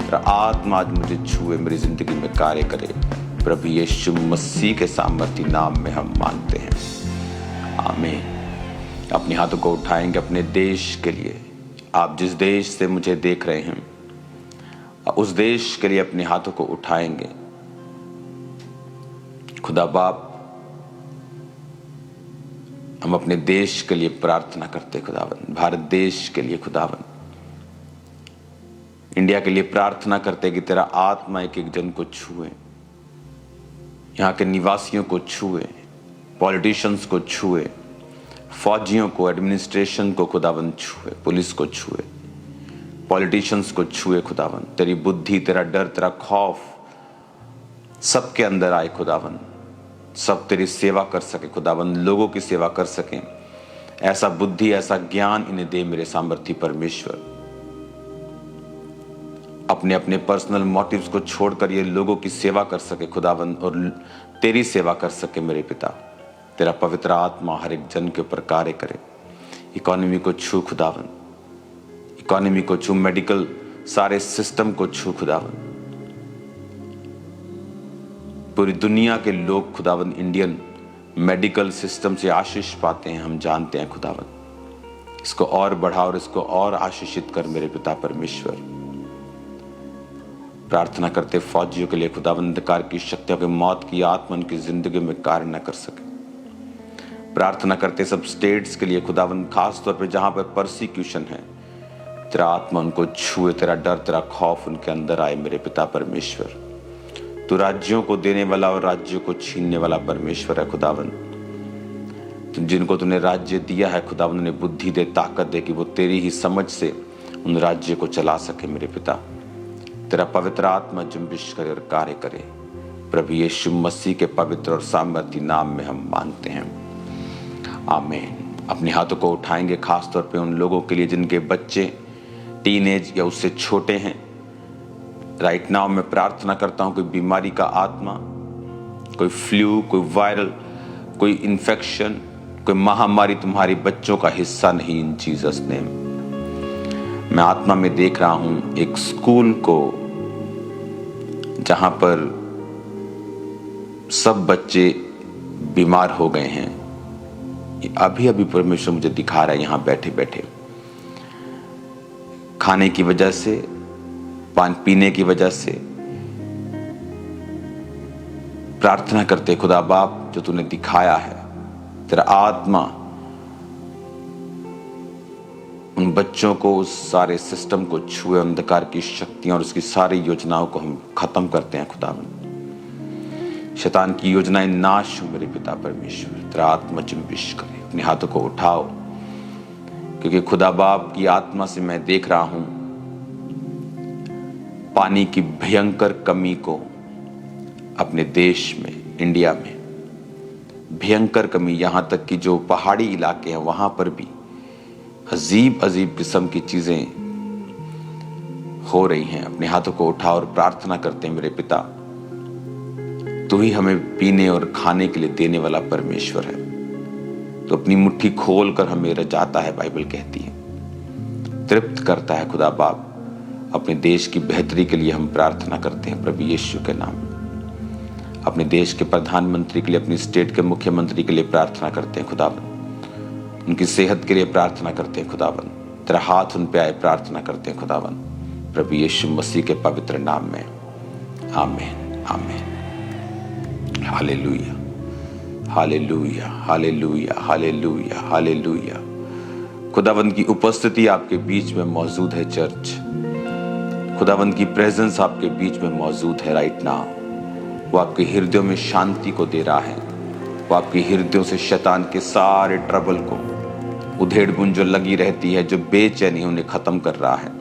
तेरा आत्मा आज मुझे छुए, मेरी जिंदगी में कार्य करे। प्रभु यीशु मसीह के सामर्थी नाम में हम मांगते हैं, आमीन। अपने हाथों को उठाएंगे अपने देश के लिए। आप जिस देश से मुझे देख रहे हैं, उस देश के लिए अपने हाथों को उठाएंगे। खुदा बाप, हम अपने देश के लिए प्रार्थना करते खुदावन, भारत देश के लिए खुदावन, इंडिया के लिए प्रार्थना करते कि तेरा आत्मा एक एक जन को छुए, यहाँ के निवासियों को छुए, पॉलिटिशियंस को छुए, फौजियों को, एडमिनिस्ट्रेशन को खुदावन छुए, पुलिस को छुए, पॉलिटिशियंस को छुए खुदावन। तेरी बुद्धि, तेरा डर, तेरा खौफ सबके अंदर आए खुदावन। सब तेरी सेवा कर सके खुदावन, लोगों की सेवा कर सकें। ऐसा बुद्धि, ऐसा ज्ञान इन्हें दे मेरे सामर्थी परमेश्वर। अपने अपने पर्सनल मोटिव्स को छोड़कर ये लोगों की सेवा कर सके खुदावन, और तेरी सेवा कर सके मेरे पिता। तेरा पवित्र आत्मा हर एक जन के ऊपर कार्य करे। इकोनॉमी को छू खुदावन, इकोनॉमी को छू, मेडिकल सारे सिस्टम को छू खुदावन। पूरी दुनिया के लोग खुदावन इंडियन मेडिकल सिस्टम से आशीष पाते हैं, हम जानते हैं खुदावन। इसको और बढ़ा और इसको और आशीषित कर मेरे पिता परमेश्वर। प्रार्थना करते फौजियों के लिए खुदावन, अंधकार की शक्तियों के मौत की आत्मा उनकी जिंदगी में कार्य न कर सके। प्रार्थना करते सब स्टेट्स के लिए खुदावन, खास तौर पे जहां पर परसिक्यूशन है, तेरा आत्मा उनको छुए, तेरा डर, तेरा खौफ उनके अंदर आए मेरे पिता परमेश्वर। तू राज्यों को देने वाला और राज्यों को छीनने वाला परमेश्वर है खुदावन। जिनको तूने राज्य दिया है खुदावन, उन्हें बुद्धि दे, ताकत दे कि वो तेरी ही समझ से उन राज्य को चला सके मेरे पिता। तेरा पवित्र आत्मा जुम्बिश करे और कार्य करे। प्रभु यीशु मसीह के पवित्र और सामर्थी नाम में हम मांगते हैं, आमीन। अपने हाथों को उठाएंगे खास तौर पे उन लोगों के लिए जिनके बच्चे टीनेज या उससे छोटे हैं। राइट नाउ मैं प्रार्थना करता हूं, कोई बीमारी का आत्मा, कोई फ्लू, कोई वायरल, कोई इन्फेक्शन, कोई महामारी तुम्हारे बच्चों का हिस्सा नहीं, इन जीसस नेम। मैं आत्मा में देख रहा हूं एक स्कूल को जहां पर सब बच्चे बीमार हो गए हैं। अभी अभी परमेश्वर मुझे दिखा रहा है, यहां बैठे बैठे खाने की वजह से, पानी पीने की वजह से। प्रार्थना करते खुदा बाप, जो तूने दिखाया है, तेरा आत्मा उन बच्चों को, उस सारे सिस्टम को छुए, अंधकार की शक्तियां और उसकी सारी योजनाओं को हम खत्म करते हैं खुदावन। शैतान की योजनाएं नाश हो मेरे पिता परमेश्वर। तेरा आत्मा जुम्बिश करे। अपने हाथों को उठाओ, क्योंकि खुदा बाप की आत्मा से मैं देख रहा हूं पानी की भयंकर कमी को अपने देश में, इंडिया में भयंकर कमी। यहां तक कि जो पहाड़ी इलाके हैं वहां पर भी अजीब अजीब किस्म की चीजें हो रही हैं। अपने हाथों को उठाओ और प्रार्थना करते हैं मेरे पिता, तू ही हमें पीने और खाने के लिए देने वाला परमेश्वर है। तो अपनी मुट्ठी खोल कर हमें रजाता है, बाइबल कहती है, तृप्त करता है खुदा बाप। अपने देश की बेहतरी के लिए हम प्रार्थना करते हैं प्रभु यीशु के नाम में। अपने देश के प्रधानमंत्री के लिए, अपनी स्टेट के मुख्यमंत्री के लिए प्रार्थना करते हैं खुदावन। उनकी सेहत के लिए प्रार्थना करते हैं खुदावन। तेरा हाथ उन पे आए, प्रार्थना करते हैं खुदावन, प्रभु यीशु मसीह के पवित्र नाम में, आमीन, आमीन। Hallelujah, hallelujah, hallelujah, hallelujah, hallelujah. खुदावन की उपस्थिति आपके बीच में मौजूद है चर्च। खुदावन की प्रेजेंस आपके बीच में मौजूद है राइट नाउ। वो आपके हृदयों में शांति को दे रहा है। वो आपके हृदयों से शैतान के सारे ट्रबल को, उधेड़ बुन जो लगी रहती है, जो बेचैनी उन्हें खत्म कर रहा है।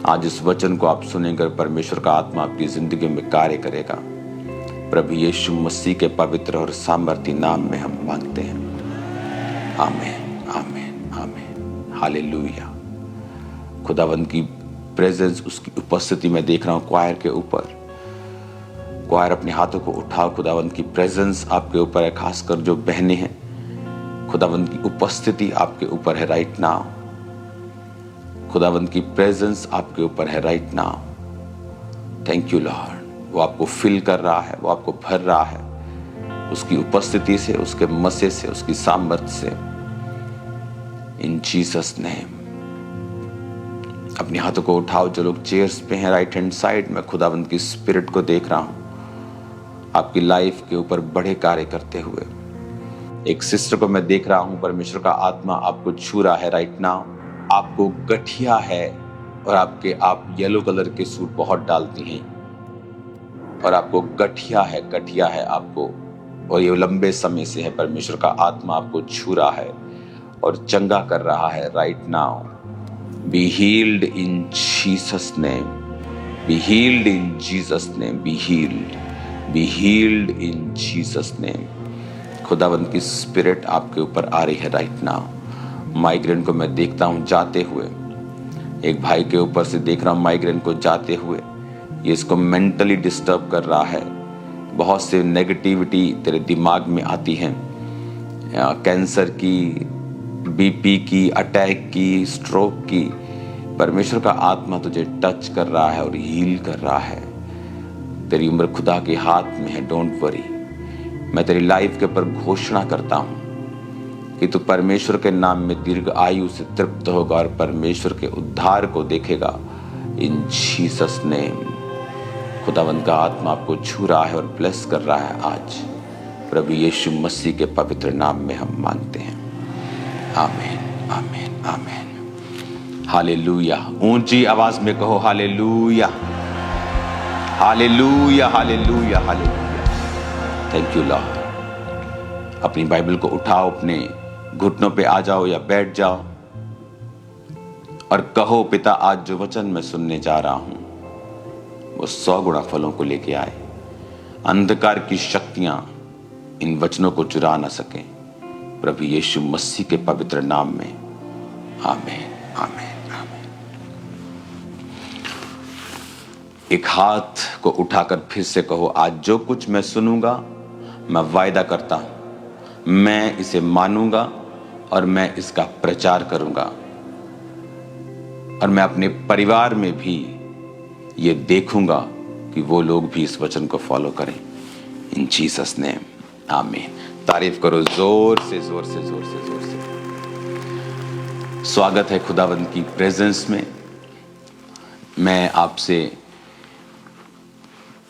आज इस वचन को आप सुनेंगे, परमेश्वर का आत्मा आपकी जिंदगी में कार्य करेगा। प्रभु यीशु मसीह के पवित्र और सामर्थी नाम में हम मांगते हैं, आमीन, आमीन, आमीन। हालेलुया। खुदावन की प्रेजेंस, उसकी उपस्थिति में देख रहा हूं क्वायर के ऊपर। क्वायर अपने हाथों को उठाओ, खुदावन की प्रेजेंस आपके ऊपर है। खासकर जो बहनें हैं, खुदावन की उपस्थिति आपके ऊपर है राइट नाउ। खुदावन की प्रेजेंस आपके ऊपर है right now. Thank you Lord. वो आपको फिल कर रहा है, वो आपको भर रहा है उसकी उपस्थिति से, उसके मसे से, उसकी सामर्थ से। इन जीसस नेम। अपने हाथों को उठाओ जो लोग चेयर्स पे हैं राइट हैंड साइड में। खुदावंद की स्पिरिट को देख रहा हूं आपकी लाइफ के ऊपर बड़े कार्य करते हुए। एक सिस्टर को मैं देख रहा हूं, परमेश्वर का आत्मा आपको छू रहा है राइट नाउ। आपको गठिया है और आप येलो कलर के सूट बहुत डालती हैं और आपको गठिया है आपको, और ये लंबे समय से है। परमेश्वर का आत्मा आपको छू रहा है और चंगा कर रहा है right now. Be healed in Jesus name, be healed in Jesus name, be healed in Jesus name. खुदावंद की स्पिरिट आपके ऊपर आ रही है राइट नाउ। माइग्रेन को मैं देखता हूं जाते हुए, एक भाई के ऊपर से देख रहा हूं माइग्रेन को जाते हुए। ये इसको मेंटली डिस्टर्ब कर रहा है। बहुत से नेगेटिविटी तेरे दिमाग में आती है, कैंसर की, बीपी की, अटैक की, स्ट्रोक की। परमेश्वर का आत्मा तुझे टच कर रहा है और हील कर रहा है। तेरी उम्र खुदा के हाथ में है, डोंट वरी। मैं तेरी लाइफ के ऊपर घोषणा करता हूं कि तू परमेश्वर के नाम में दीर्घ आयु से तृप्त होगा और परमेश्वर के उद्धार को देखेगा इन जीसस नेम। खुदावंद का आत्मा आपको छू रहा है और ब्लेस कर रहा है आज। प्रभु यीशु मसीह के पवित्र नाम में हम मांगते हैं, आमीन, आमीन, आमीन। हालेलुया। ऊंची आवाज में कहो hallelujah, hallelujah, hallelujah, hallelujah. Thank you Lord. अपनी बाइबल को उठाओ, अपने घुटनों पे आ जाओ या बैठ जाओ और कहो, पिता आज जो वचन मैं सुनने जा रहा हूं वो 100 गुणा फलों को लेके आए। अंधकार की शक्तियां इन वचनों को चुरा ना सके। प्रभु यीशु मसीह के पवित्र नाम में आमीन, आमीन, आमीन। एक हाथ को उठाकर फिर से कहो, आज जो कुछ मैं सुनूंगा मैं वायदा करता हूं मैं इसे मानूंगा और मैं इसका प्रचार करूंगा और मैं अपने परिवार में भी ये देखूंगा कि वो लोग भी इस वचन को फॉलो करें। इन जीसस नेम, आमीन। तारीफ करो जोर से, जोर से, जोर से, जोर से। स्वागत है खुदावंद की प्रेजेंस में। मैं आपसे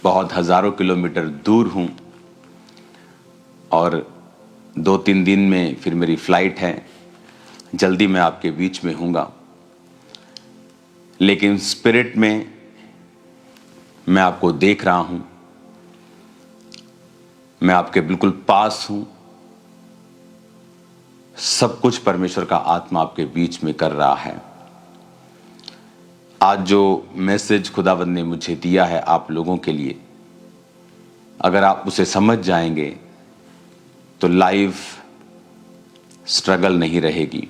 बहुत हजारों किलोमीटर दूर हूं और 2-3 दिन में फिर मेरी फ्लाइट है। जल्दी मैं आपके बीच में हूंगा, लेकिन स्पिरिट में मैं आपको देख रहा हूं। मैं आपके बिल्कुल पास हूं। सब कुछ परमेश्वर का आत्मा आपके बीच में कर रहा है। आज जो मैसेज खुदावंद ने मुझे दिया है आप लोगों के लिए, अगर आप उसे समझ जाएंगे तो लाइफ स्ट्रगल नहीं रहेगी।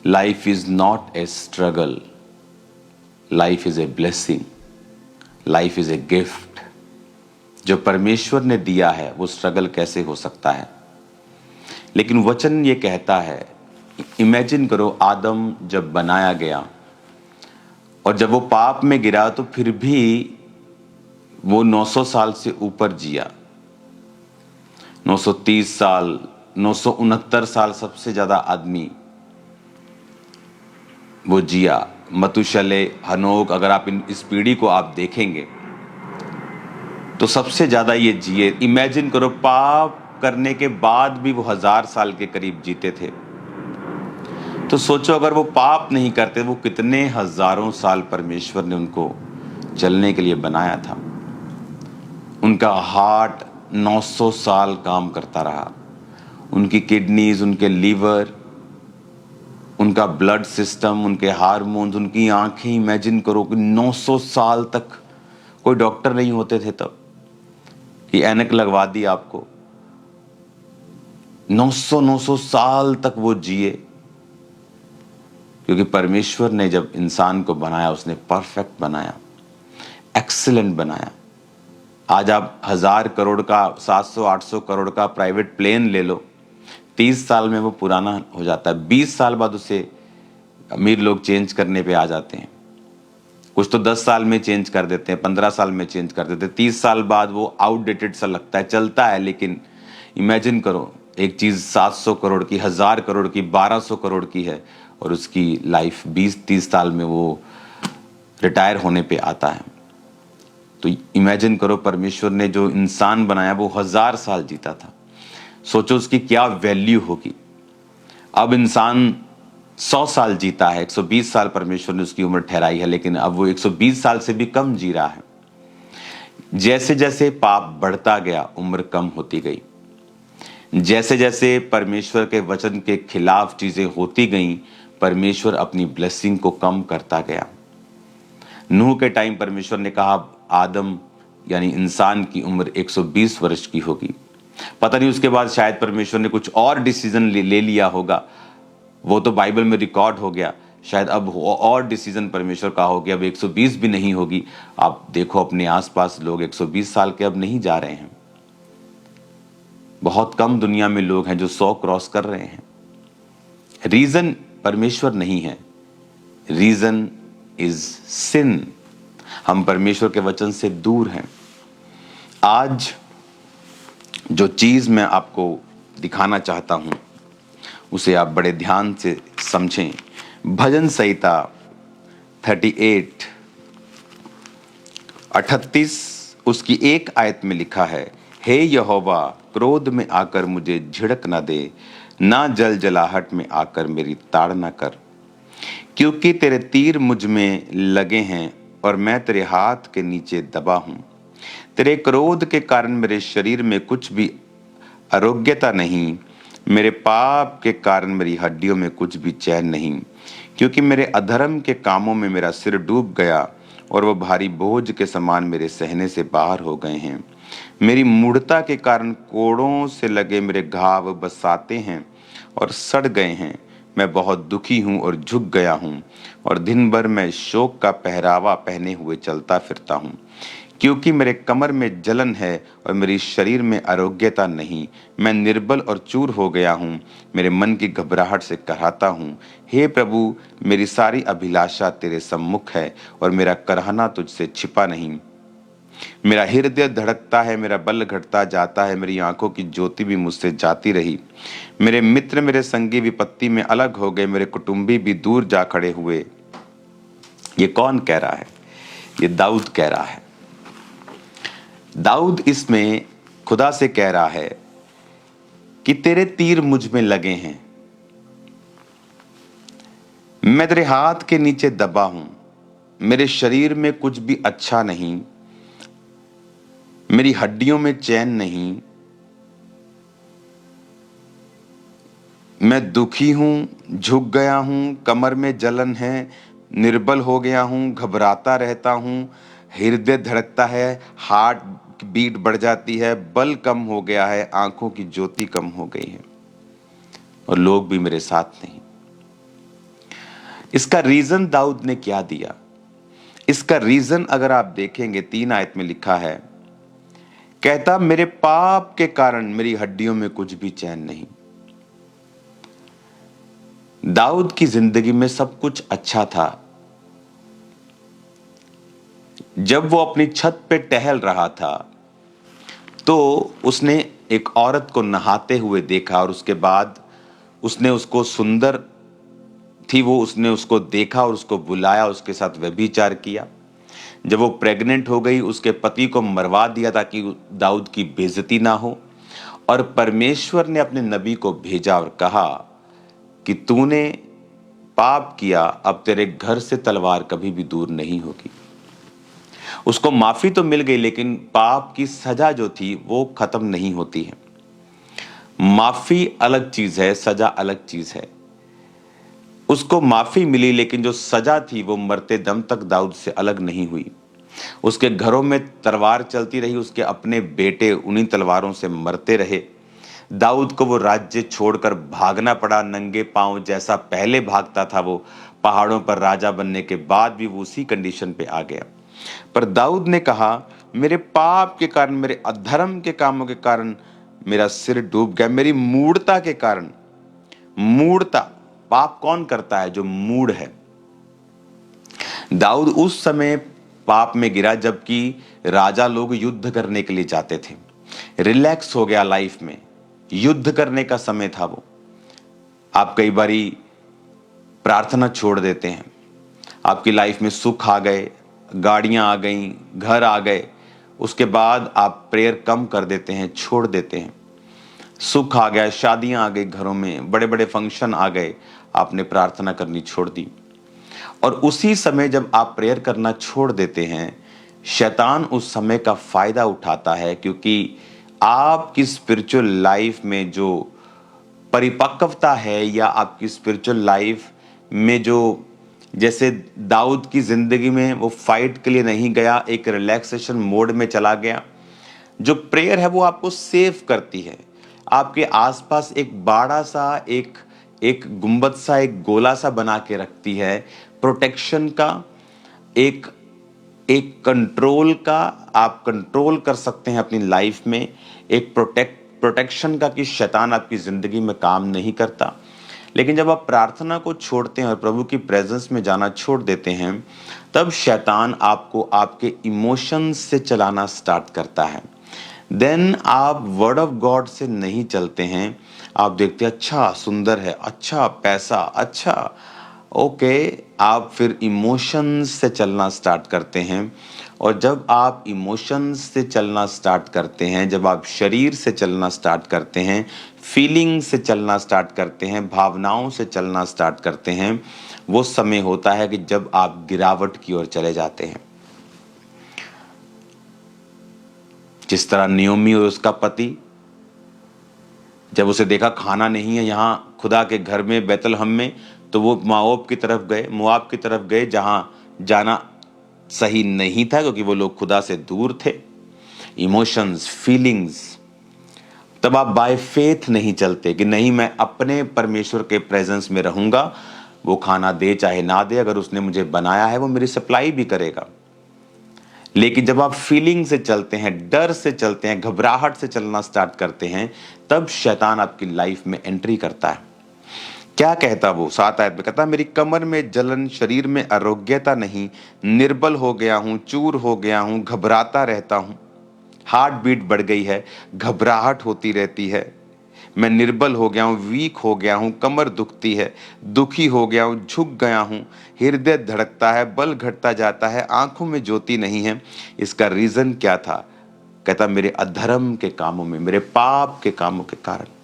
Life is not a struggle, life is a blessing, life is a gift. जो परमेश्वर ने दिया है वो स्ट्रगल कैसे हो सकता है? लेकिन वचन ये कहता है, इमेजिन करो आदम जब बनाया गया और जब वो पाप में गिरा तो फिर भी वो 900 साल से ऊपर जिया। 930 साल, 969 साल सबसे ज्यादा आदमी वो जिया। मतुशले, हनोक, अगर आप इस पीढ़ी को आप देखेंगे तो सबसे ज्यादा ये जिए। इमेजिन करो पाप करने के बाद भी वो 1000 साल के करीब जीते थे। तो सोचो अगर वो पाप नहीं करते वो कितने हजारों साल परमेश्वर ने उनको चलने के लिए बनाया था। उनका हार्ट 900 साल काम करता रहा, उनकी किडनीज, उनके लीवर, उनका ब्लड सिस्टम, उनके हार्मोन्स, उनकी आंखें। इमेजिन करो कि 900 साल तक कोई डॉक्टर नहीं होते थे तब कि ऐनक लगवा दी आपको। 900 साल तक वो जिए, क्योंकि परमेश्वर ने जब इंसान को बनाया उसने परफेक्ट बनाया, एक्सीलेंट बनाया। आज आप 1000 करोड़ का, 700-800 करोड़ का प्राइवेट प्लेन ले लो, 30 साल में वो पुराना हो जाता है। 20 साल बाद उसे अमीर लोग चेंज करने पे आ जाते हैं। कुछ तो 10 साल में चेंज कर देते हैं, 15 साल में चेंज कर देते हैं, 30 साल बाद वो आउटडेटेड सा लगता है, चलता है, लेकिन इमेजिन करो एक चीज 700 करोड़ की, 1000 करोड़ की, 1200 करोड़ की है और उसकी लाइफ 20-30 साल में वो रिटायर होने पे आता है। तो इमेजिन करो परमेश्वर ने जो इंसान बनाया वो 1000 साल जीता था, सोचो उसकी क्या वैल्यू होगी। अब इंसान 100 साल जीता है, 120 साल परमेश्वर ने उसकी उम्र ठहराई है, लेकिन अब वो 120 साल से भी कम जी रहा है। जैसे जैसे पाप बढ़ता गया उम्र कम होती गई, जैसे जैसे परमेश्वर के वचन के खिलाफ चीजें होती गईं, परमेश्वर अपनी ब्लेसिंग को कम करता गया। नूह के टाइम परमेश्वर ने कहा आदम यानी इंसान की उम्र 120 वर्ष की होगी। पता नहीं उसके बाद शायद परमेश्वर ने कुछ और डिसीजन ले लिया होगा, वो तो बाइबल में रिकॉर्ड हो गया। शायद अब और डिसीजन परमेश्वर का हो गया, अब 120 भी नहीं होगी। आप देखो अपने आसपास लोग 120 साल के अब नहीं जा रहे हैं। बहुत कम दुनिया में लोग हैं जो 100 क्रॉस कर रहे हैं। रीजन परमेश्वर नहीं है, रीजन इज सिन। हम परमेश्वर के वचन से दूर हैं। आज जो चीज मैं आपको दिखाना चाहता हूं उसे आप बड़े ध्यान से समझें। भजन संहिता 38 उसकी एक आयत में लिखा है, हे यहोवा क्रोध में आकर मुझे झिड़क ना दे, ना जल जलाहट में आकर मेरी ताड़ ना कर, क्योंकि तेरे तीर मुझ में लगे हैं और मैं तेरे हाथ के नीचे दबा हूं। तेरे क्रोध के कारण मेरे शरीर में कुछ भी आरोग्यता नहीं, मेरे पाप के कारण मेरी हड्डियों में कुछ भी चैन नहीं, क्योंकि मेरे अधर्म के कामों में मेरा सिर डूब गया और वो भारी बोझ के समान मेरे सहने से बाहर हो गए हैं। मेरी मूढ़ता के कारण कोड़ों से लगे मेरे घाव बसाते हैं और सड़ गए हैं। मैं बहुत दुखी हूँ और झुक गया हूँ और दिन भर मैं शोक का पहरावा पहने हुए चलता फिरता हूँ, क्योंकि मेरे कमर में जलन है और मेरी शरीर में आरोग्यता नहीं। मैं निर्बल और चूर हो गया हूँ, मेरे मन की घबराहट से कराहता हूँ। हे प्रभु, मेरी सारी अभिलाषा तेरे सम्मुख है और मेरा करहना तुझसे छिपा नहीं। मेरा हृदय धड़कता है, मेरा बल घटता जाता है, मेरी आंखों की ज्योति भी मुझसे जाती रही। मेरे मित्र मेरे संगी विपत्ति में अलग हो गए, मेरे कुटुंबी भी दूर जा खड़े हुए। ये कौन कह रहा है? ये दाऊद कह रहा है। दाऊद इसमें खुदा से कह रहा है कि तेरे तीर मुझ में लगे हैं, मैं तेरे हाथ के नीचे दबा हूं, मेरे शरीर में कुछ भी अच्छा नहीं, मेरी हड्डियों में चैन नहीं, मैं दुखी हूं, झुक गया हूं, कमर में जलन है, निर्बल हो गया हूं, घबराता रहता हूं, हृदय धड़कता है, हार्ट बीट बढ़ जाती है, बल कम हो गया है, आंखों की ज्योति कम हो गई है और लोग भी मेरे साथ नहीं। इसका रीजन दाऊद ने क्या दिया? इसका रीजन अगर आप देखेंगे 3 आयत में लिखा है, कहता मेरे पाप के कारण मेरी हड्डियों में कुछ भी चैन नहीं। दाऊद की जिंदगी में सब कुछ अच्छा था। जब वो अपनी छत पे टहल रहा था तो उसने एक औरत को नहाते हुए देखा और उसके बाद उसने उसको सुंदर थी वो, उसने उसको देखा और उसको बुलाया, उसके साथ व्यभिचार किया। जब वो प्रेग्नेंट हो गई उसके पति को मरवा दिया ताकि दाऊद की बेइज्जती ना हो, और परमेश्वर ने अपने नबी को भेजा और कहा कि तूने पाप किया, अब तेरे घर से तलवार कभी भी दूर नहीं होगी। उसको माफी तो मिल गई लेकिन पाप की सजा जो थी वो खत्म नहीं होती है। माफी अलग चीज है, सजा अलग चीज है। उसको माफी मिली लेकिन जो सजा थी वो मरते दम तक दाऊद से अलग नहीं हुई। उसके घरों में तलवार चलती रही, उसके अपने बेटे उन्हीं तलवारों से मरते रहे। दाऊद को वो राज्य छोड़कर भागना पड़ा नंगे पांव, जैसा पहले भागता था वो पहाड़ों पर राजा बनने के बाद भी वो उसी कंडीशन पे आ गया। पर दाऊद ने कहा मेरे पाप के कारण, मेरे अधर्म के कामों के कारण मेरा सिर डूब गया, मेरी मूढ़ता के कारण। मूढ़ता, पाप कौन करता है? जो मूढ़ है। दाऊद उस समय पाप में गिरा जबकि राजा लोग युद्ध करने के लिए जाते थे। रिलैक्स हो गया लाइफ में, युद्ध करने का समय था वो। आप कई बारी प्रार्थना छोड़ देते हैं, आपकी लाइफ में सुख आ गए, गाड़ियां आ गई, घर आ गए, उसके बाद आप प्रेयर कम कर देते हैं, छोड़ देते हैं। सुख आ गया, शादियां आ गई, घरों में बड़े बड़े फंक्शन आ गए, आपने प्रार्थना करनी छोड़ दी। और उसी समय जब आप प्रेयर करना छोड़ देते हैं, शैतान उस समय का फायदा उठाता है, क्योंकि आपकी स्पिरिचुअल लाइफ में जो परिपक्वता है या आपकी स्पिरिचुअल लाइफ में जो, जैसे दाऊद की जिंदगी में वो फाइट के लिए नहीं गया, एक रिलैक्सेशन मोड में चला गया। जो प्रेयर है वो आपको सेव करती है, आपके आसपास एक बाड़ा सा, एक एक गुंबद सा, एक गोला सा बना के रखती है, प्रोटेक्शन का, एक एक कंट्रोल का। आप कंट्रोल कर सकते हैं अपनी लाइफ में, एक प्रोटेक्शन का, कि शैतान आपकी जिंदगी में काम नहीं करता। लेकिन जब आप प्रार्थना को छोड़ते हैं और प्रभु की प्रेजेंस में जाना छोड़ देते हैं, तब शैतान आपको आपके इमोशंस से चलाना स्टार्ट करता है। देन आप वर्ड ऑफ गॉड से नहीं चलते हैं, आप देखते हैं अच्छा सुंदर है, अच्छा पैसा, अच्छा ओके, आप फिर इमोशंस से चलना स्टार्ट करते हैं। और जब आप इमोशंस से चलना स्टार्ट करते हैं, जब आप शरीर से चलना स्टार्ट करते हैं, फीलिंग से चलना स्टार्ट करते हैं, भावनाओं से चलना स्टार्ट करते हैं, वो समय होता है कि जब आप गिरावट की ओर चले जाते हैं। जिस तरह नियोमी और उसका पति, जब उसे देखा खाना नहीं है यहाँ खुदा के घर में बैतलहम में, तो वो मोआब की तरफ गए जहां जाना सही नहीं था, क्योंकि वो लोग खुदा से दूर थे। इमोशंस, फीलिंग्स, तब आप बाय फेथ नहीं चलते कि नहीं मैं अपने परमेश्वर के प्रेजेंस में रहूंगा, वो खाना दे चाहे ना दे, अगर उसने मुझे बनाया है वो मेरी सप्लाई भी करेगा। लेकिन जब आप फीलिंग से चलते हैं, डर से चलते हैं, घबराहट से चलना स्टार्ट करते हैं, तब शैतान आपकी लाइफ में एंट्री करता है। क्या कहता वो 7 आयत में, कहता मेरी कमर में जलन, शरीर में आरोग्यता नहीं, निर्बल हो गया हूं, चूर हो गया हूं, घबराता रहता हूं। हार्ट बीट बढ़ गई है, घबराहट होती रहती है, मैं निर्बल हो गया हूं, वीक हो गया हूं, कमर दुखती है, दुखी हो गया हूं, झुक गया हूं, हृदय धड़कता है, बल घटता जाता है, आंखों में ज्योति नहीं है। इसका रीजन क्या था? कहता मेरे अधर्म के कामों में, मेरे पाप के कामों के कारण।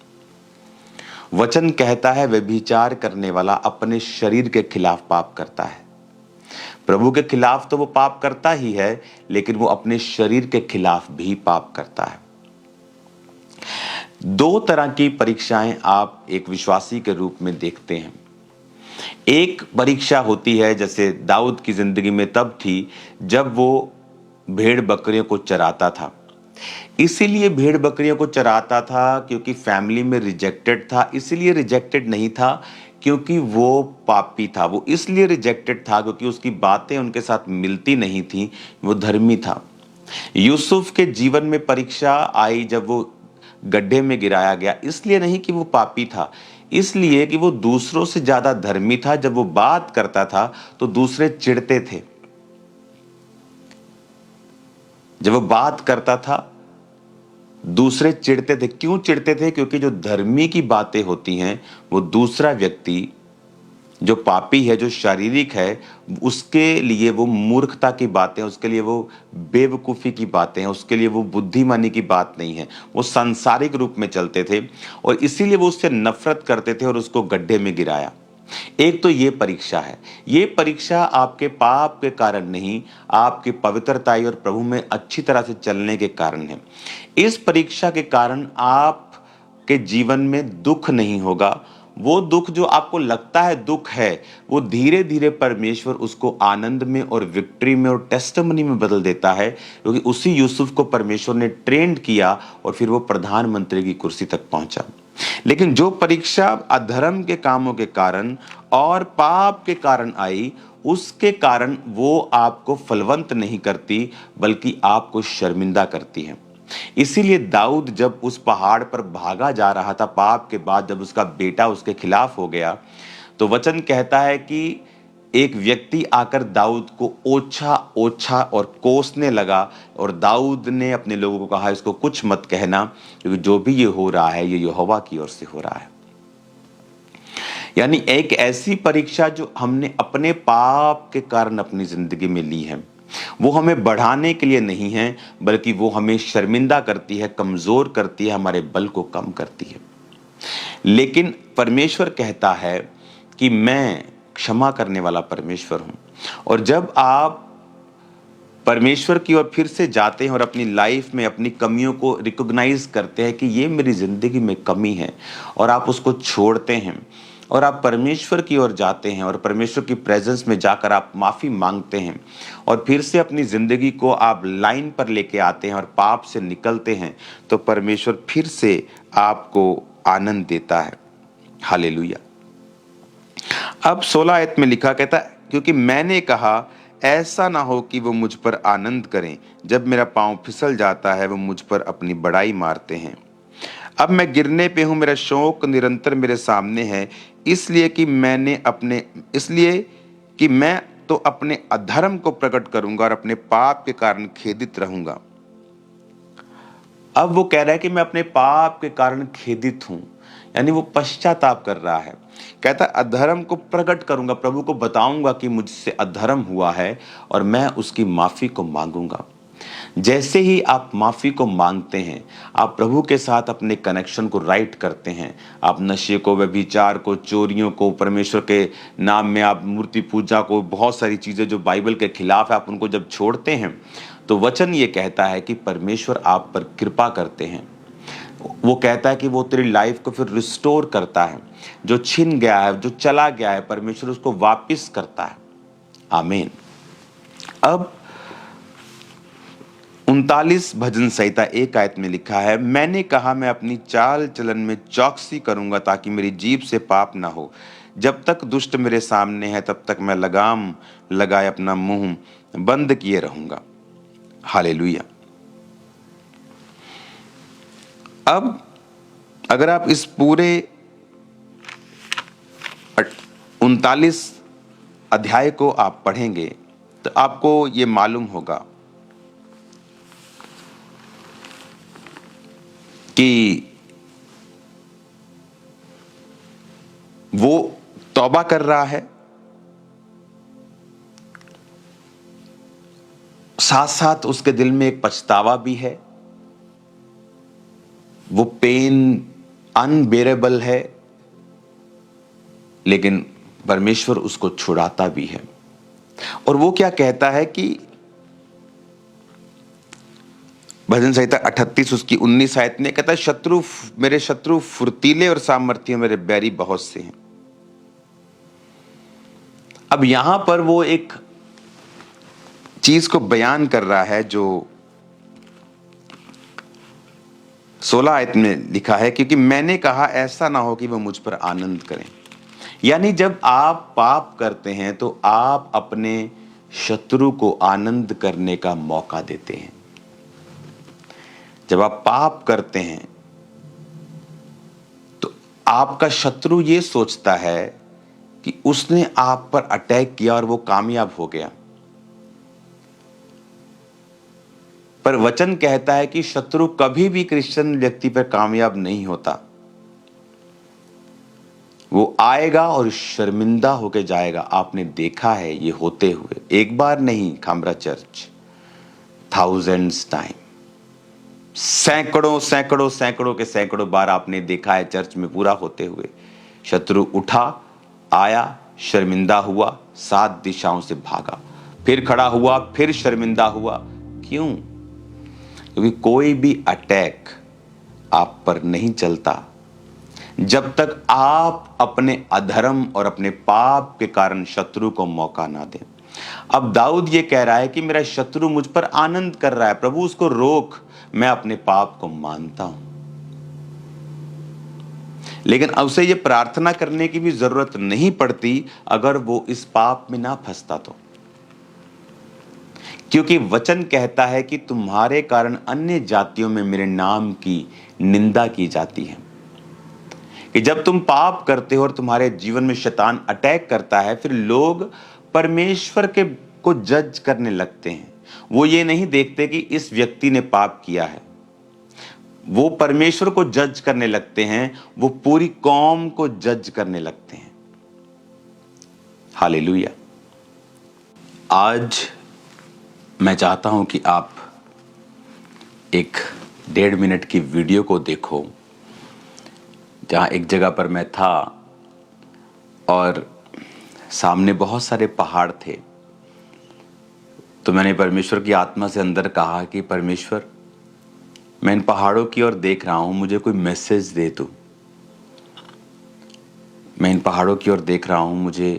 वचन कहता है व्यभिचार करने वाला अपने शरीर के खिलाफ पाप करता है। प्रभु के खिलाफ तो वो पाप करता ही है, लेकिन वो अपने शरीर के खिलाफ भी पाप करता है। 2 तरह की परीक्षाएं आप एक विश्वासी के रूप में देखते हैं। एक परीक्षा होती है, जैसे दाऊद की जिंदगी में तब थी जब वो भेड़ बकरियों को चराता था। इसीलिए भेड़ बकरियों को चराता था क्योंकि फैमिली में रिजेक्टेड था, इसीलिए रिजेक्टेड नहीं था क्योंकि वो पापी था, वो इसलिए रिजेक्टेड था क्योंकि उसकी बातें उनके साथ मिलती नहीं थी, वो धर्मी था। यूसुफ के जीवन में परीक्षा आई जब वो गड्ढे में गिराया गया, इसलिए नहीं कि वो पापी था, इसलिए कि वो दूसरों से ज्यादा धर्मी था। जब वो बात करता था तो दूसरे चिढ़ते थे, जब वो बात करता था दूसरे चिढ़ते थे। क्यों चिढ़ते थे? क्योंकि जो धर्मी की बातें होती हैं वो दूसरा व्यक्ति जो पापी है, जो शारीरिक है, उसके लिए वो मूर्खता की बातें, उसके लिए वो बेवकूफ़ी की बातें हैं, उसके लिए वो बुद्धिमानी की बात नहीं है, वो सांसारिक रूप में चलते थे और इसीलिए वो उससे नफरत करते थे और उसको गड्ढे में गिराया। एक तो ये परीक्षा है, ये परीक्षा आपके पाप के कारण नहीं, आपकी पवित्रताई और प्रभु में अच्छी तरह से चलने के कारण है। इस परीक्षा के कारण आपके जीवन में दुख नहीं होगा। वो दुख जो आपको लगता है दुख है, वो धीरे धीरे परमेश्वर उसको आनंद में और विक्ट्री में और टेस्टिमनी में बदल देता है, क्योंकि उसी यूसुफ को परमेश्वर ने ट्रेंड किया और फिर वो प्रधानमंत्री की कुर्सी तक पहुंचा। लेकिन जो परीक्षा अधर्म के कामों के कारण और पाप के कारण आई, उसके कारण वो आपको फलवंत नहीं करती बल्कि आपको शर्मिंदा करती है। इसीलिए दाऊद जब उस पहाड़ पर भागा जा रहा था पाप के बाद, जब उसका बेटा उसके खिलाफ हो गया, तो वचन कहता है कि एक व्यक्ति आकर दाऊद को ओछा ओछा और कोसने लगा, और दाऊद ने अपने लोगों को कहा, इसको कुछ मत कहना, क्योंकि जो भी ये हो रहा है ये यहोवा की ओर से हो रहा है। यानी एक ऐसी परीक्षा जो हमने अपने पाप के कारण अपनी जिंदगी में ली है, वो हमें बढ़ाने के लिए नहीं है, बल्कि वो हमें शर्मिंदा करती है, कमजोर करती है, हमारे बल को कम करती है। लेकिन परमेश्वर कहता है कि मैं क्षमा करने वाला परमेश्वर हूं। और जब आप परमेश्वर की ओर फिर से जाते हैं और अपनी लाइफ में अपनी कमियों को रिकॉग्नाइज करते हैं कि ये मेरी जिंदगी में कमी है, और आप उसको छोड़ते हैं और आप परमेश्वर की ओर जाते हैं और परमेश्वर की प्रेजेंस में जाकर आप माफी मांगते हैं और फिर से अपनी जिंदगी को आप लाइन पर लेके आते हैं और पाप से निकलते हैं, तो परमेश्वर फिर से आपको आनंद देता है। हालेलुया। अब 16 आयत में लिखा, कहता है, क्योंकि मैंने कहा ऐसा ना हो कि वो मुझ पर आनंद करें, जब मेरा पांव फिसल जाता है वो मुझ पर अपनी बड़ाई मारते हैं। अब मैं गिरने पे हूं, मेरा शोक निरंतर मेरे सामने है, इसलिए कि मैं तो अपने अधर्म को प्रकट करूंगा और अपने पाप के कारण खेदित रहूंगा। अब वो कह रहा है कि मैं अपने पाप के कारण खेदित हूं, यानी वो पश्चाताप कर रहा है। कहता अधर्म को प्रकट करूंगा, प्रभु को बताऊंगा कि मुझसे अधर्म हुआ है और मैं उसकी माफी को मांगूंगा। जैसे ही आप माफी को मांगते हैं, आप प्रभु के साथ अपने कनेक्शन को राइट करते हैं। आप नशे को, व्यभिचार को, चोरियों को, परमेश्वर के नाम में आप मूर्ति पूजा को, बहुत सारी चीजें जो बाइबल के खिलाफ है, आप उनको जब छोड़ते हैं, तो वचन ये कहता है कि परमेश्वर आप पर कृपा करते हैं। वो कहता है कि वो तेरी लाइफ को फिर रिस्टोर करता है। जो छिन गया है, जो चला गया है, परमेश्वर उसको वापस करता है। आमीन। अब 39 भजन संहिता 1 आयत में लिखा है, मैंने कहा मैं अपनी चाल चलन में चौकसी करूंगा ताकि मेरी जीभ से पाप ना हो। जब तक दुष्ट मेरे सामने है तब तक मैं लगाम लगाए अपना मुंह बंद किए रहूंगा। हालेलुया। अब अगर आप इस पूरे 39 अध्याय को आप पढ़ेंगे तो आपको ये मालूम होगा कि वो तौबा कर रहा है, साथ साथ उसके दिल में एक पछतावा भी है। वो पेन अनबेरेबल है, लेकिन परमेश्वर उसको छुड़ाता भी है। और वो क्या कहता है कि भजन संहिता 38 उसकी 19 आयत में कहता है, मेरे शत्रु फुर्तीले और सामर्थी, मेरे बैरी बहुत से हैं। अब यहां पर वो एक चीज को बयान कर रहा है जो 16 आयत में लिखा है, क्योंकि मैंने कहा ऐसा ना हो कि वो मुझ पर आनंद करें। यानी जब आप पाप करते हैं तो आप अपने शत्रु को आनंद करने का मौका देते हैं। जब आप पाप करते हैं तो आपका शत्रु ये सोचता है कि उसने आप पर अटैक किया और वो कामयाब हो गया। पर वचन कहता है कि शत्रु कभी भी क्रिश्चियन व्यक्ति पर कामयाब नहीं होता। वो आएगा और शर्मिंदा होकर जाएगा। आपने देखा है ये होते हुए, एक बार नहीं खामरा चर्च, थाउजेंड्स टाइम, सैकड़ों सैकड़ों सैकड़ों के सैकड़ों बार आपने देखा है चर्च में पूरा होते हुए। शत्रु उठा, आया, शर्मिंदा हुआ, 7 दिशाओं से भागा, फिर खड़ा हुआ, फिर शर्मिंदा हुआ। क्यों? क्योंकि कोई भी अटैक आप पर नहीं चलता जब तक आप अपने अधर्म और अपने पाप के कारण शत्रु को मौका ना दें। अब दाऊद ये कह रहा है कि मेरा शत्रु मुझ पर आनंद कर रहा है, प्रभु उसको रोक, मैं अपने पाप को मानता हूं। लेकिन उसे ये प्रार्थना करने की भी जरूरत नहीं पड़ती अगर वो इस पाप में ना फंसता तो, क्योंकि वचन कहता है कि तुम्हारे कारण अन्य जातियों में मेरे नाम की निंदा की जाती है। कि जब तुम पाप करते हो और तुम्हारे जीवन में शैतान अटैक करता है, फिर लोग परमेश्वर के को जज करने लगते हैं। वो ये नहीं देखते कि इस व्यक्ति ने पाप किया है, वो परमेश्वर को जज करने लगते हैं, वो पूरी कौम को जज करने लगते हैं। हालेलुया। आज मैं चाहता हूं कि आप एक 1.5 मिनट की वीडियो को देखो, जहां एक जगह पर मैं था और सामने बहुत सारे पहाड़ थे। तो मैंने परमेश्वर की आत्मा से अंदर कहा कि परमेश्वर, मैं इन पहाड़ों की ओर देख रहा हूं, मुझे कोई मैसेज दे तू। मैं इन पहाड़ों की ओर देख रहा हूं, मुझे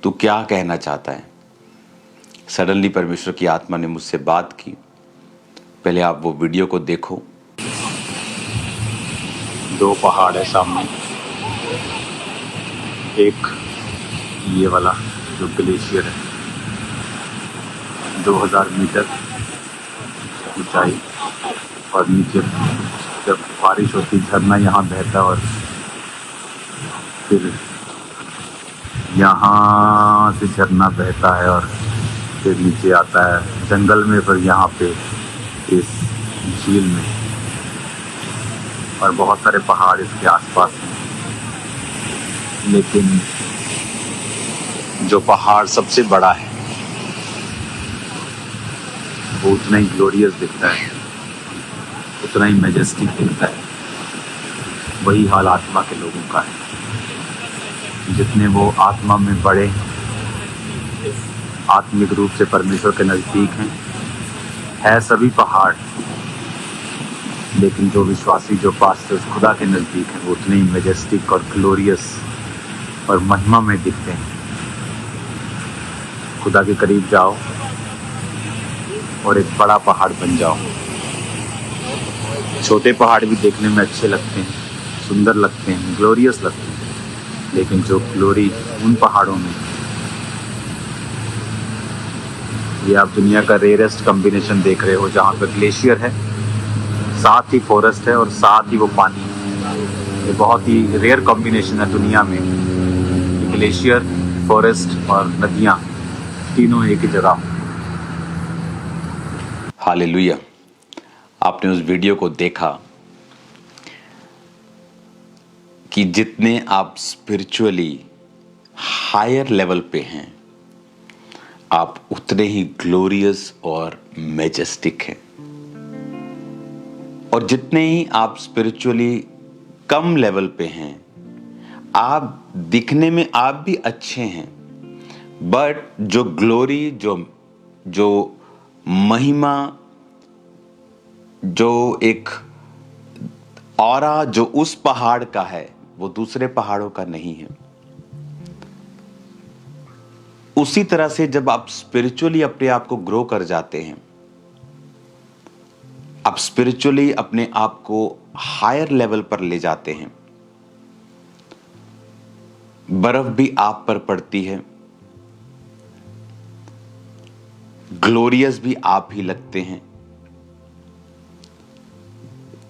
तू क्या कहना चाहता है। सडनली परमेश्वर की आत्मा ने मुझसे बात की। पहले आप वो वीडियो को देखो। 2 पहाड़ है सामने, एक ये वाला जो ग्लेशियर है, 2000 मीटर ऊंचाई, और नीचे जब बारिश होती झरना यहाँ बहता और फिर यहाँ से झरना बहता है और फिर नीचे आता है जंगल में, फिर यहाँ पे इस झील में, और बहुत सारे पहाड़ इसके आसपास हैं। लेकिन जो पहाड़ सबसे बड़ा है वो उतना ही ग्लोरियस दिखता है, उतना ही मैजेस्टिक दिखता है। वही हाल आत्मा के लोगों का है। जितने वो आत्मा में बढ़े, आत्मिक रूप से परमेश्वर के नज़दीक है सभी पहाड़, लेकिन जो विश्वासी, जो पास्टर्स खुदा के नज़दीक हैं, वो उतने ही मैजेस्टिक और ग्लोरियस और महिमा में दिखते हैं। खुदा के करीब जाओ और एक बड़ा पहाड़ बन जाओ। छोटे पहाड़ भी देखने में अच्छे लगते हैं, सुंदर लगते हैं, ग्लोरियस लगते हैं, लेकिन जो ग्लोरी उन पहाड़ों में, ये आप दुनिया का रेयरेस्ट कॉम्बिनेशन देख रहे हो, जहाँ पे ग्लेशियर है, साथ ही फॉरेस्ट है और साथ ही वो पानी। ये बहुत ही रेयर कॉम्बिनेशन है दुनिया में, ग्लेशियर, फॉरेस्ट और नदियाँ तीनों एक ही जगह। हालेलुया। आपने उस वीडियो को देखा कि जितने आप स्पिरिचुअली हायर लेवल पे हैं, आप उतने ही ग्लोरियस और मैजेस्टिक हैं। और जितने ही आप स्पिरिचुअली कम लेवल पे हैं, आप दिखने में आप भी अच्छे हैं, बट जो ग्लोरी, जो महिमा, जो एक ऑरा जो उस पहाड़ का है, वो दूसरे पहाड़ों का नहीं है। उसी तरह से जब आप स्पिरिचुअली अपने आप को ग्रो कर जाते हैं, आप स्पिरिचुअली अपने आप को हायर लेवल पर ले जाते हैं, बर्फ भी आप पर पड़ती है, ग्लोरियस भी आप ही लगते हैं।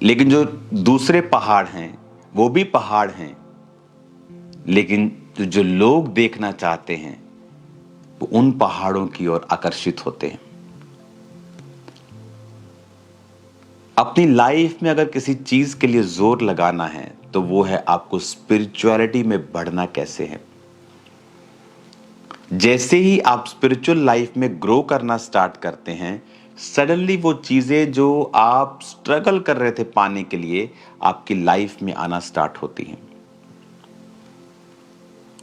लेकिन जो दूसरे पहाड़ हैं वो भी पहाड़ हैं, लेकिन जो लोग देखना चाहते हैं वो उन पहाड़ों की ओर आकर्षित होते हैं। अपनी लाइफ में अगर किसी चीज के लिए जोर लगाना है तो वो है आपको स्पिरिचुअलिटी में बढ़ना कैसे है। जैसे ही आप स्पिरिचुअल लाइफ में ग्रो करना स्टार्ट करते हैं, सडनली वो चीजें जो आप स्ट्रगल कर रहे थे पाने के लिए, आपकी लाइफ में आना स्टार्ट होती हैं।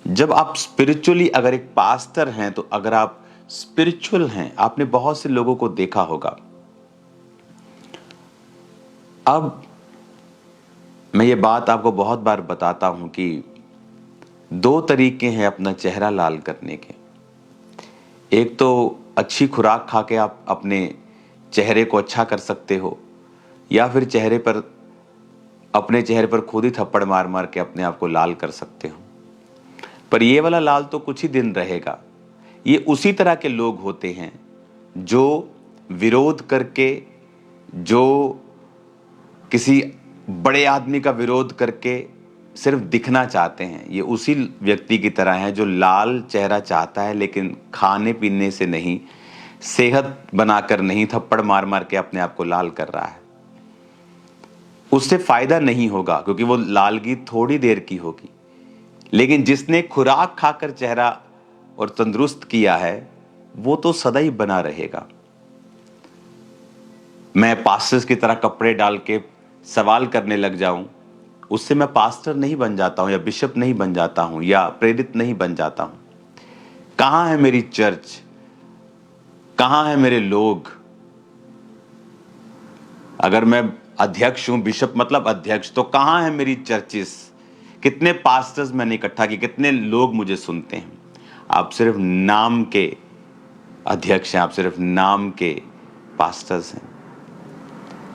जब आप स्पिरिचुअली, अगर एक पास्टर हैं, तो अगर आप स्पिरिचुअल हैं, आपने बहुत से लोगों को देखा होगा। अब मैं ये बात आपको बहुत बार बताता हूं कि 2 तरीके हैं अपना चेहरा लाल करने के। एक तो अच्छी खुराक खा के आप अपने चेहरे को अच्छा कर सकते हो, या फिर अपने चेहरे पर खुद ही थप्पड़ मार मार के अपने आप को लाल कर सकते हो। पर ये वाला लाल तो कुछ ही दिन रहेगा। ये उसी तरह के लोग होते हैं जो विरोध करके, जो किसी बड़े आदमी का विरोध करके सिर्फ दिखना चाहते हैं, ये उसी व्यक्ति की तरह है जो लाल चेहरा चाहता है लेकिन खाने पीने से नहीं, सेहत बनाकर नहीं, थप्पड़ मार मार के अपने आप को लाल कर रहा है। उससे फायदा नहीं होगा क्योंकि वो लालगी थोड़ी देर की होगी, लेकिन जिसने खुराक खाकर चेहरा और तंदुरुस्त किया है वो तो सदा ही बना रहेगा। मैं पास्टर्स की तरह कपड़े डाल के सवाल करने लग जाऊं, उससे मैं पास्टर नहीं बन जाता हूं या बिशप नहीं बन जाता हूं या प्रेरित नहीं बन जाता हूं। कहां है मेरी चर्च, कहां है मेरे लोग? अगर मैं अध्यक्ष हूं, बिशप मतलब अध्यक्ष, तो कहां है मेरी चर्चिस? कितने पास्टर्स मैंने इकट्ठा किए, कितने लोग मुझे सुनते हैं? आप सिर्फ नाम के अध्यक्ष हैं, आप सिर्फ नाम के पास्टर्स हैं।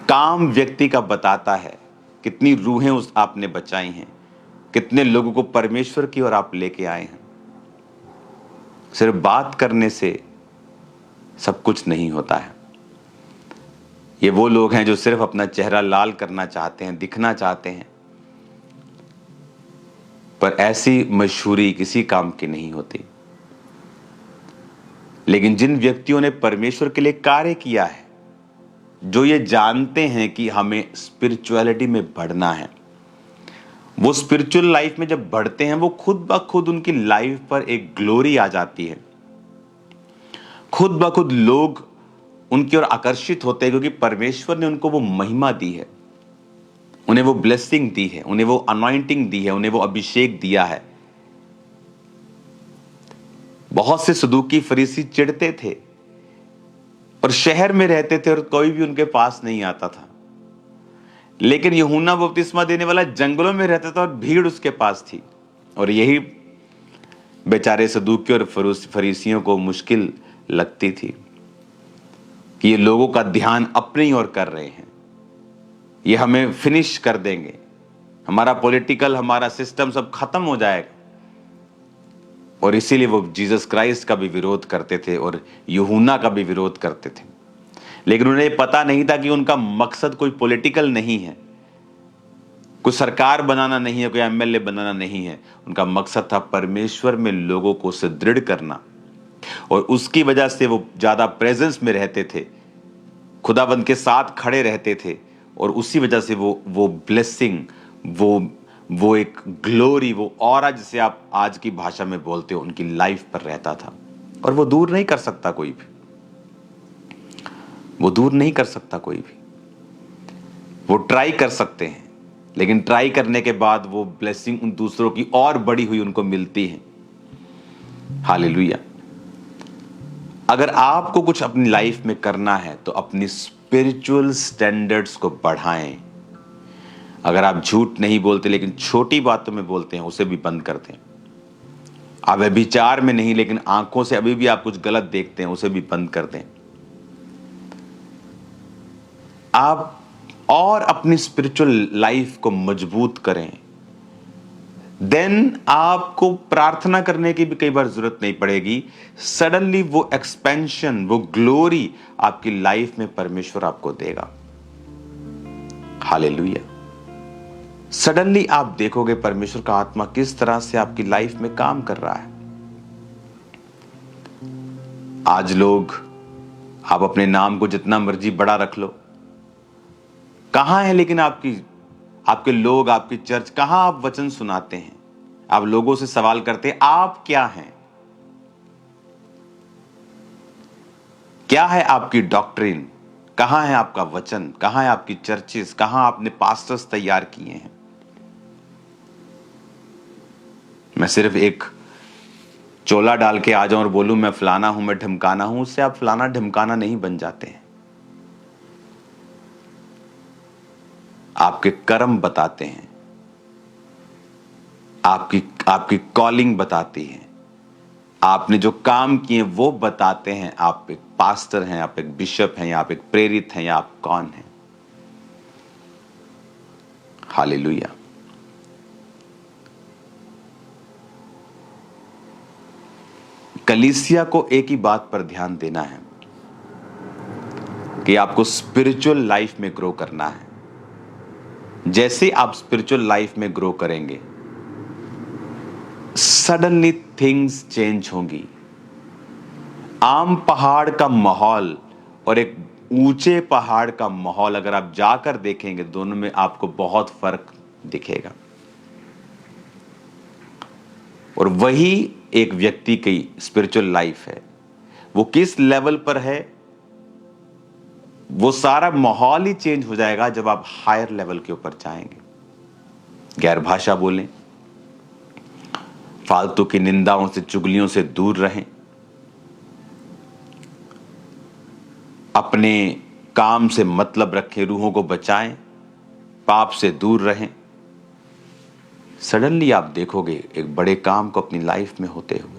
काम व्यक्ति का बताता है कितनी रूहें उस आपने बचाई हैं, कितने लोगों को परमेश्वर की ओर आप लेके आए हैं। सिर्फ बात करने से सब कुछ नहीं होता है। ये वो लोग हैं जो सिर्फ अपना चेहरा लाल करना चाहते हैं, दिखना चाहते हैं, पर ऐसी मशहूरी किसी काम की नहीं होती। लेकिन जिन व्यक्तियों ने परमेश्वर के लिए कार्य किया है, जो ये जानते हैं कि हमें स्पिरिचुअलिटी में बढ़ना है, वो स्पिरिचुअल लाइफ में जब बढ़ते हैं, वो खुद ब खुद उनकी लाइफ पर एक ग्लोरी आ जाती है। खुद ब खुद लोग उनकी ओर आकर्षित होते हैं क्योंकि परमेश्वर ने उनको वो महिमा दी है, उन्हें वो ब्लेसिंग दी है, उन्हें वो अनॉइंटिंग दी है, उन्हें वो अभिषेक दिया है। बहुत से सदूकी फरीसी चिढ़ते थे और शहर में रहते थे और कोई भी उनके पास नहीं आता था, लेकिन यूहन्ना बपतिस्मा देने वाला जंगलों में रहता था और भीड़ उसके पास थी। और यही बेचारे सदूकी और फरीसियों को मुश्किल लगती थी कि ये लोगों का ध्यान अपनी ओर कर रहे हैं, ये हमें फिनिश कर देंगे, हमारा पॉलिटिकल, हमारा सिस्टम सब खत्म हो जाएगा। और इसीलिए वो जीसस क्राइस्ट का भी विरोध करते थे और यूहन्ना का भी विरोध करते थे। लेकिन उन्हें पता नहीं था कि उनका मकसद कोई पॉलिटिकल नहीं है, कोई सरकार बनाना नहीं है, कोई एमएलए बनाना नहीं है। उनका मकसद था परमेश्वर में लोगों को सुदृढ़ करना, और उसकी वजह से वो ज्यादा प्रेजेंस में रहते थे, खुदाबंद के साथ खड़े रहते थे, और उसी वजह से वो ब्लेसिंग, वो एक ग्लोरी, वो ऑरा जिसे आप आज की भाषा में बोलते हो, उनकी लाइफ पर रहता था। और वो दूर नहीं कर सकता कोई भी, वो दूर नहीं कर सकता कोई भी। वो ट्राई कर सकते हैं, लेकिन ट्राई करने के बाद वो ब्लेसिंग उन दूसरों की और बड़ी हुई उनको मिलती है। हालेलुया। अगर आपको कुछ अपनी लाइफ में करना है तो अपनी स्पिरिचुअल स्टैंडर्ड्स को बढ़ाएं। अगर आप झूठ नहीं बोलते लेकिन छोटी बातों में बोलते हैं, उसे भी बंद कर दें। आप व्यभिचार में नहीं, लेकिन आंखों से अभी भी आप कुछ गलत देखते हैं, उसे भी बंद कर दें। आप और अपनी स्पिरिचुअल लाइफ को मजबूत करें। देन आपको प्रार्थना करने की भी कई बार जरूरत नहीं पड़ेगी। सडनली वो एक्सपेंशन, वो ग्लोरी आपकी लाइफ में परमेश्वर आपको देगा। हालेलुया। सडनली आप देखोगे परमेश्वर का आत्मा किस तरह से आपकी लाइफ में काम कर रहा है। आज लोग, आप अपने नाम को जितना मर्जी बड़ा रख लो, कहां है लेकिन आपके लोग, आपकी चर्च, कहां आप वचन सुनाते हैं? आप लोगों से सवाल करते हैं, आप क्या हैं? क्या है आपकी डॉक्ट्रिन? कहां है आपका वचन? कहां है आपकी चर्चेस? कहां आपने पास्टर्स तैयार किए हैं? मैं सिर्फ एक चोला डाल के आ जाऊं और बोलूं मैं फलाना हूं, मैं ढमकाना हूं, उससे आप फलाना ढमकाना नहीं बन जाते हैं। आपके कर्म बताते हैं, आपकी कॉलिंग बताती है, आपने जो काम किए वो बताते हैं। आप एक पास्टर हैं, आप एक बिशप हैं, या आप एक प्रेरित हैं, या आप कौन हैं। हालेलुया। कलीसिया को एक ही बात पर ध्यान देना है कि आपको स्पिरिचुअल लाइफ में ग्रो करना है। जैसे आप स्पिरिचुअल लाइफ में ग्रो करेंगे, सडनली थिंग्स चेंज होंगी। आम पहाड़ का माहौल और एक ऊंचे पहाड़ का माहौल अगर आप जाकर देखेंगे, दोनों में आपको बहुत फर्क दिखेगा। और वही एक व्यक्ति की स्पिरिचुअल लाइफ है। वो किस लेवल पर है, वो सारा माहौल ही चेंज हो जाएगा जब आप हायर लेवल के ऊपर जाएंगे। गैर भाषा बोलें, फालतू की निंदाओं से, चुगलियों से दूर रहें, अपने काम से मतलब रखें, रूहों को बचाएं, पाप से दूर रहें। सडनली आप देखोगे एक बड़े काम को अपनी लाइफ में होते हुए।